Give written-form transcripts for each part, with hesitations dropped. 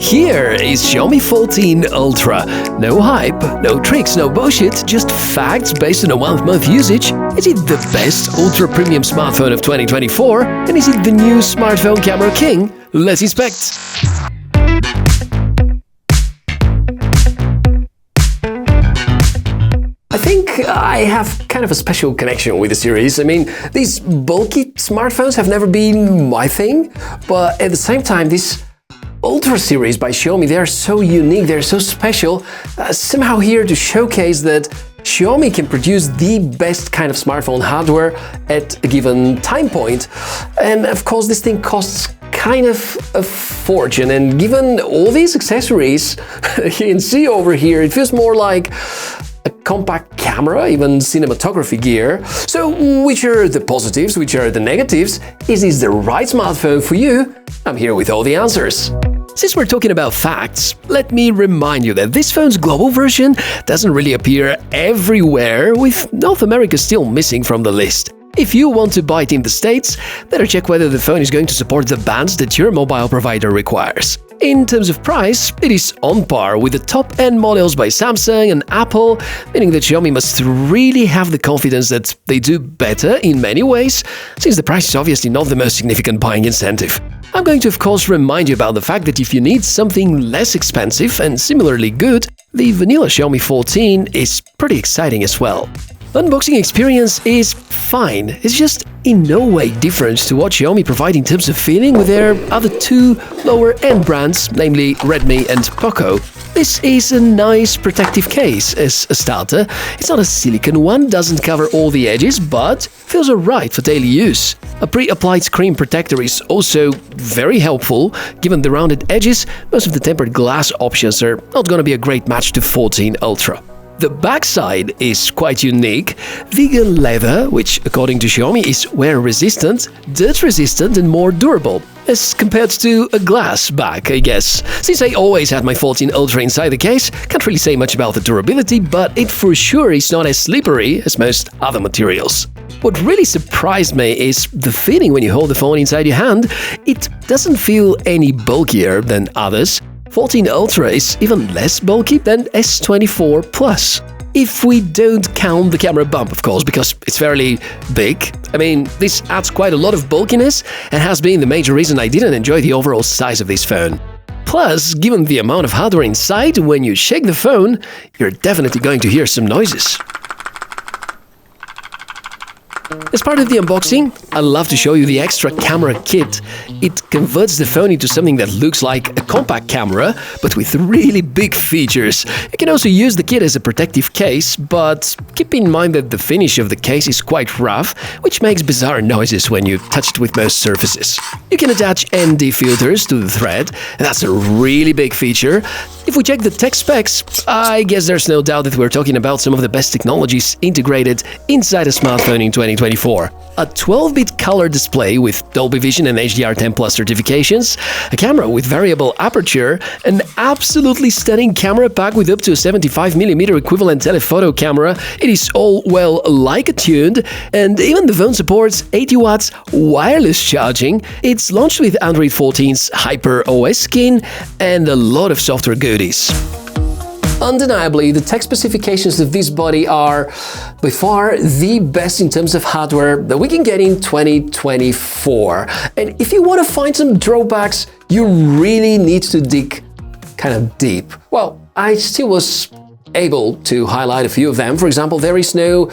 Here is Xiaomi 14 Ultra. No hype, no tricks, no bullshit, just facts based on a month usage. Is it the best ultra-premium smartphone of 2024? And is it the new smartphone camera king? Let's inspect! I think I have kind of a special connection with the series. I mean, these bulky smartphones have never been my thing, but at the same time, this Ultra series by Xiaomi, they are so unique, they're so special, somehow here to showcase that Xiaomi can produce the best kind of smartphone hardware at a given time point. And of course, this thing costs kind of a fortune, and given all these accessories you can see over here, it feels more like a compact camera, even cinematography gear. So which are the positives, which are the negatives? Is this the right smartphone for you? I'm here with all the answers. Since we're talking about facts, let me remind you that this phone's global version doesn't really appear everywhere, with North America still missing from the list. If you want to buy it in the States, better check whether the phone is going to support the bands that your mobile provider requires. In terms of price, it is on par with the top-end models by Samsung and Apple, meaning that Xiaomi must really have the confidence that they do better in many ways, since the price is obviously not the most significant buying incentive. I'm going to, of course, remind you about the fact that if you need something less expensive and similarly good, the vanilla Xiaomi 14 is pretty exciting as well. Unboxing experience is fine, it's just in no way different to what Xiaomi provide in terms of feeling with their other two lower-end brands, namely Redmi and Poco. This is a nice protective case as a starter. It's not a silicone one, doesn't cover all the edges, but feels alright for daily use. A pre-applied screen protector is also very helpful. Given the rounded edges, most of the tempered glass options are not going to be a great match to 14 Ultra. The backside is quite unique. Vegan leather, which according to Xiaomi is wear-resistant, dirt-resistant and more durable, as compared to a glass back, I guess. Since I always had my 14 Ultra inside the case, can't really say much about the durability, but it for sure is not as slippery as most other materials. What really surprised me is the feeling when you hold the phone inside your hand. It doesn't feel any bulkier than others. 14 Ultra is even less bulky than S24 Plus. If we don't count the camera bump, of course, because it's fairly big. I mean, this adds quite a lot of bulkiness and has been the major reason I didn't enjoy the overall size of this phone. Plus, given the amount of hardware inside, when you shake the phone, you're definitely going to hear some noises. As part of the unboxing, I'd love to show you the extra camera kit. It converts the phone into something that looks like a compact camera, but with really big features. You can also use the kit as a protective case, but keep in mind that the finish of the case is quite rough, which makes bizarre noises when you touch it with most surfaces. You can attach ND filters to the thread, and that's a really big feature. If we check the tech specs, I guess there's no doubt that we're talking about some of the best technologies integrated inside a smartphone in 2024. A 12-bit color display with Dolby Vision and HDR10+ certifications, a camera with variable aperture, an absolutely stunning camera pack with up to a 75mm equivalent telephoto camera. It is all well like-tuned, and even the phone supports 80 watts wireless charging. It's launched with Android 14's Hyper OS skin and a lot of software goodies. Undeniably, the tech specifications of this body are by far the best in terms of hardware that we can get in 2024. And if you want to find some drawbacks, you really need to dig kind of deep. Well, I still was able to highlight a few of them. For example, there is no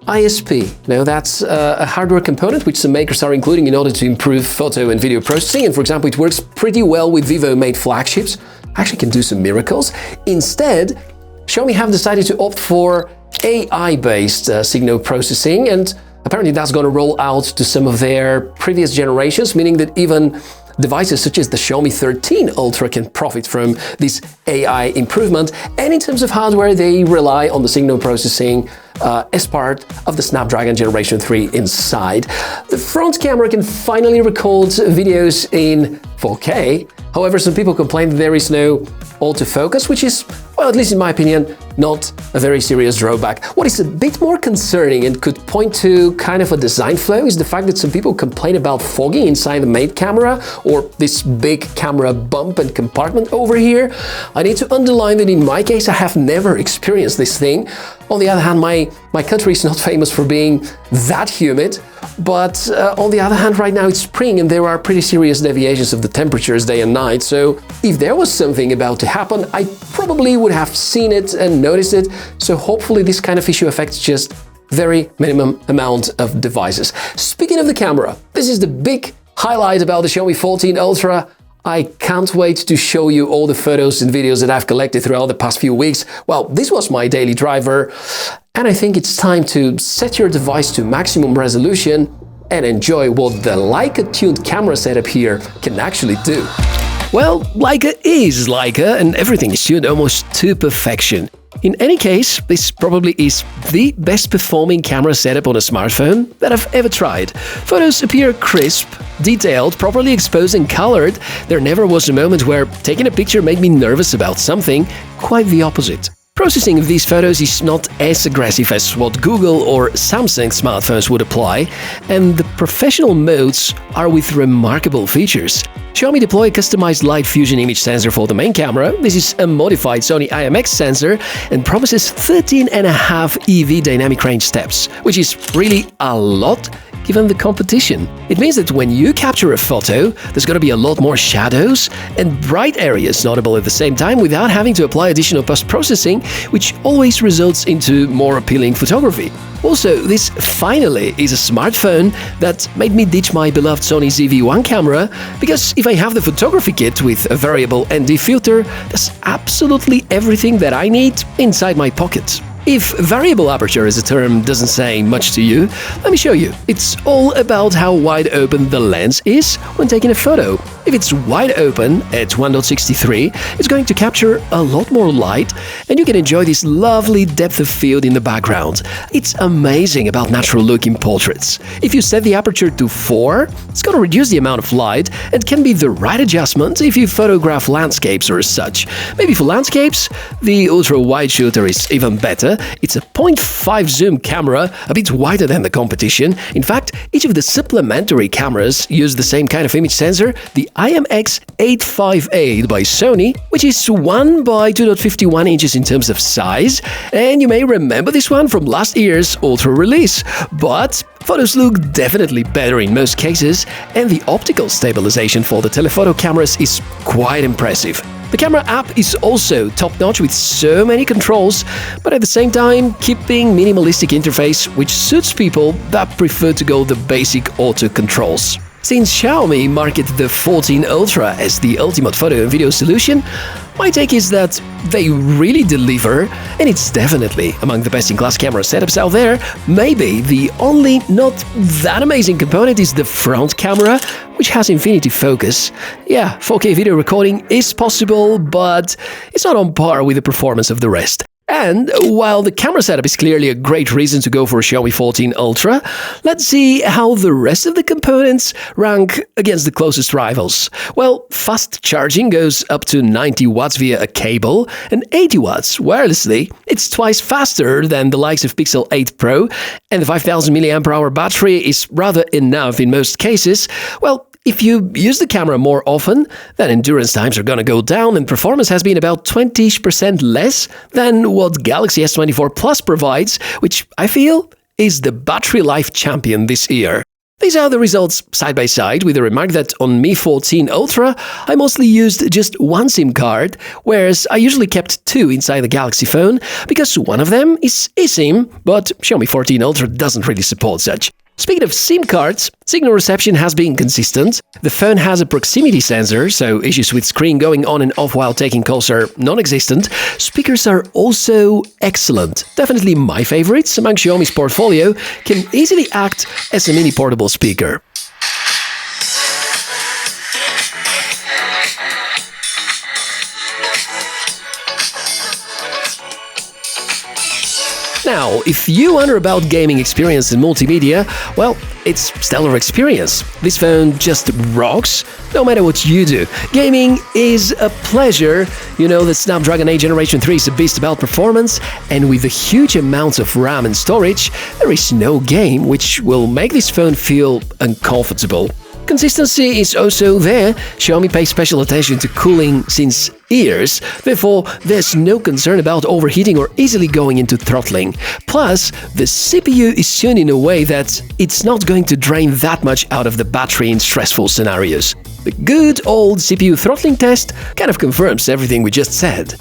ISP. Now, that's a hardware component which some makers are including in order to improve photo and video processing. And for example, it works pretty well with Vivo-made flagships. Actually can do some miracles. Instead, Xiaomi have decided to opt for AI-based signal processing, and apparently that's going to roll out to some of their previous generations, meaning that even devices such as the Xiaomi 13 Ultra can profit from this AI improvement. And in terms of hardware, they rely on the signal processing as part of the Snapdragon Generation 3 inside. The front camera can finally record videos in 4K. However, some people complain that there is no autofocus, which is Well, at least in my opinion, not a very serious drawback. What is a bit more concerning and could point to kind of a design flaw is the fact that some people complain about fogging inside the main camera or this big camera bump and compartment over here. I need to underline that in my case, I have never experienced this thing. On the other hand, my country is not famous for being that humid. But on the other hand, right now it's spring and there are pretty serious deviations of the temperatures day and night. So if there was something about to happen, I probably would have seen it and noticed it. So hopefully this kind of issue affects just very minimum amount of devices. Speaking of the camera, this is the big highlight about the Xiaomi 14 Ultra. I can't wait to show you all the photos and videos that I've collected throughout the past few weeks. Well, this was my daily driver, and I think it's time to set your device to maximum resolution and enjoy what the Leica-tuned camera setup here can actually do. Well, Leica is Leica, and everything is tuned almost to perfection. In any case, this probably is the best performing camera setup on a smartphone that I've ever tried. Photos appear crisp, detailed, properly exposed and colored. There never was a moment where taking a picture made me nervous about something, quite the opposite. Processing of these photos is not as aggressive as what Google or Samsung smartphones would apply, and the professional modes are with remarkable features. Xiaomi deploy a customized light fusion image sensor for the main camera. This is a modified Sony IMX sensor and promises 13.5 EV dynamic range steps, which is really a lot given the competition. It means that when you capture a photo, there's going to be a lot more shadows and bright areas notable at the same time without having to apply additional post-processing, which always results into more appealing photography. Also, this finally is a smartphone that made me ditch my beloved Sony ZV-1 camera, because if I have the photography kit with a variable ND filter, there's absolutely everything that I need inside my pocket. If variable aperture as a term doesn't say much to you, let me show you. It's all about how wide open the lens is when taking a photo. If it's wide open at 1.63, it's going to capture a lot more light and you can enjoy this lovely depth of field in the background. It's amazing about natural look in portraits. If you set the aperture to 4, it's going to reduce the amount of light and can be the right adjustment if you photograph landscapes or such. Maybe for landscapes, the ultra-wide shooter is even better. It's a 0.5 zoom camera, a bit wider than the competition. In fact, each of the supplementary cameras use the same kind of image sensor, the IMX858 by Sony, which is 1 by 2.51 inches in terms of size. And you may remember this one from last year's Ultra release. But photos look definitely better in most cases, and the optical stabilization for the telephoto cameras is quite impressive. The camera app is also top-notch with so many controls, but at the same time keeping minimalistic interface which suits people that prefer to go the basic auto controls. Since Xiaomi marketed the 14 Ultra as the ultimate photo and video solution, my take is that they really deliver, and it's definitely among the best-in-class camera setups out there. Maybe the only not that amazing component is the front camera, which has infinity focus. Yeah, 4K video recording is possible, but it's not on par with the performance of the rest. And while the camera setup is clearly a great reason to go for a Xiaomi 14 Ultra, let's see how the rest of the components rank against the closest rivals. Well, fast charging goes up to 90 watts via a cable and 80 watts wirelessly. It's twice faster than the likes of Pixel 8 Pro, and the 5000 mAh battery is rather enough in most cases. Well, if you use the camera more often, then endurance times are gonna go down and performance has been about 20% less than what Galaxy S24 Plus provides, which I feel is the battery life champion this year. These are the results side by side, with the remark that on Mi 14 Ultra, I mostly used just one SIM card, whereas I usually kept 2 inside the Galaxy phone, because one of them is eSIM, but Xiaomi 14 Ultra doesn't really support such. Speaking of SIM cards, signal reception has been consistent. The phone has a proximity sensor, so issues with screen going on and off while taking calls are non-existent. Speakers are also excellent. Definitely my favorites among Xiaomi's portfolio, can easily act as a mini portable speaker. Now, if you wonder about gaming experience in multimedia, well, it's stellar experience. This phone just rocks, no matter what you do. Gaming is a pleasure. You know that Snapdragon 8 Generation 3 is a beast about performance, and with a huge amount of RAM and storage, there is no game which will make this phone feel uncomfortable. Consistency is also there. Xiaomi pays special attention to cooling since years, therefore there's no concern about overheating or easily going into throttling. Plus, the CPU is tuned in a way that it's not going to drain that much out of the battery in stressful scenarios. The good old CPU throttling test kind of confirms everything we just said.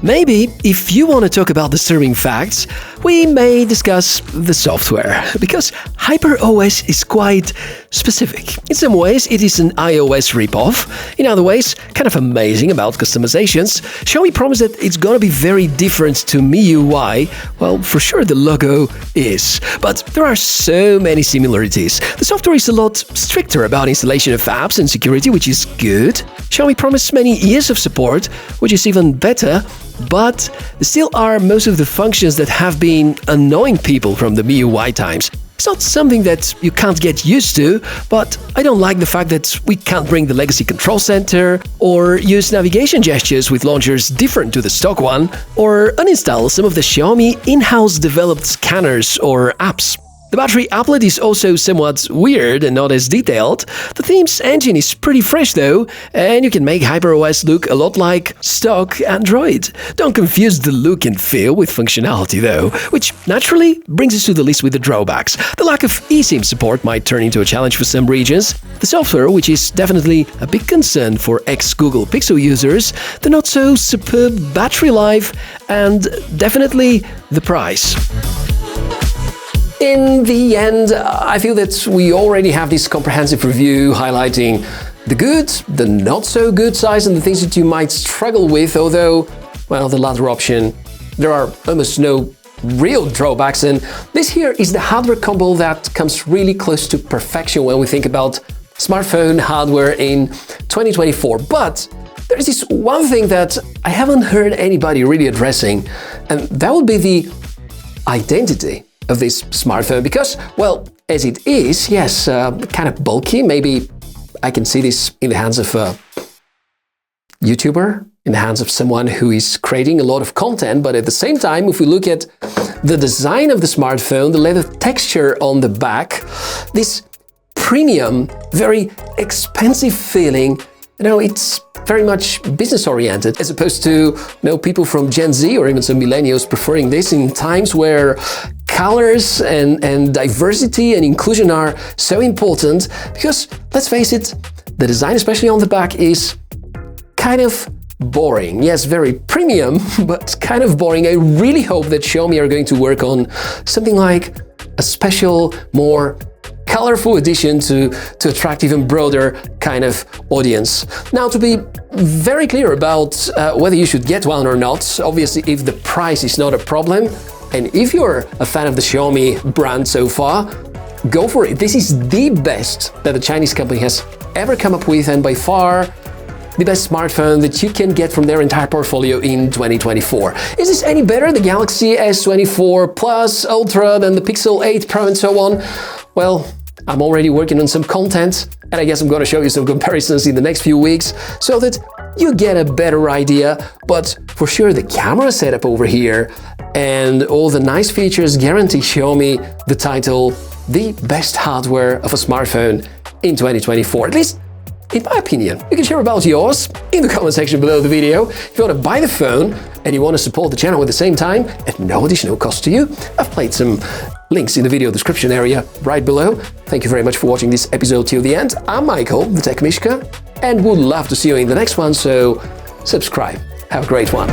Maybe, if you want to talk about disturbing facts, we may discuss the software, because HyperOS is quite specific. In some ways, it is an iOS ripoff. In other ways, kind of amazing about customizations. Xiaomi promised that it's gonna be very different to MIUI. Well, for sure the logo is. But there are so many similarities. The software is a lot stricter about installation of apps and security, which is good. Xiaomi promised many years of support, which is even better. But there still are most of the functions that have been annoying people from the MIUI times. It's not something that you can't get used to, but I don't like the fact that we can't bring the legacy control center, or use navigation gestures with launchers different to the stock one, or uninstall some of the Xiaomi in-house developed scanners or apps. The battery upload is also somewhat weird and not as detailed. The theme's engine is pretty fresh though, and you can make HyperOS look a lot like stock Android. Don't confuse the look and feel with functionality though, which naturally brings us to the list with the drawbacks. The lack of eSIM support might turn into a challenge for some regions, the software, which is definitely a big concern for ex-Google Pixel users, the not-so-superb battery life, and definitely the price. In the end, I feel that we already have this comprehensive review highlighting the good, the not-so-good sides, and the things that you might struggle with, although, well, the latter option, there are almost no real drawbacks, and this here is the hardware combo that comes really close to perfection when we think about smartphone hardware in 2024. But there's this one thing that I haven't heard anybody really addressing, and that would be the identity of this smartphone, because, well, as it is, yes, kind of bulky. Maybe I can see this in the hands of a YouTuber, in the hands of someone who is creating a lot of content, but at the same time, if we look at the design of the smartphone, the leather texture on the back, this premium, very expensive feeling, you know, it's very much business-oriented, as opposed to, people from Gen Z or even some millennials preferring this in times where colors and diversity and inclusion are so important, because, let's face it, the design, especially on the back, is kind of boring. Yes, very premium, but kind of boring. I really hope that Xiaomi are going to work on something like a special, more colorful addition to attract even broader kind of audience. Now, to be very clear about whether you should get one or not, obviously if the price is not a problem, and if you're a fan of the Xiaomi brand so far, go for it. This is the best that the Chinese company has ever come up with, and by far the best smartphone that you can get from their entire portfolio in 2024. Is this any better, the Galaxy S24 Plus, Ultra, than the Pixel 8 Pro and so on? Well, I'm already working on some content, and I guess I'm going to show you some comparisons in the next few weeks so that you get a better idea. But for sure, the camera setup over here and all the nice features guarantee Xiaomi the title, the best hardware of a smartphone in 2024. At least, in my opinion. You can share about yours in the comment section below the video. If you want to buy the phone and you want to support the channel at the same time at no additional cost to you, I've placed some links in the video description area right below. Thank you very much for watching this episode till the end. I'm Michael, the TechMishka, and would love to see you in the next one, so subscribe. Have a great one.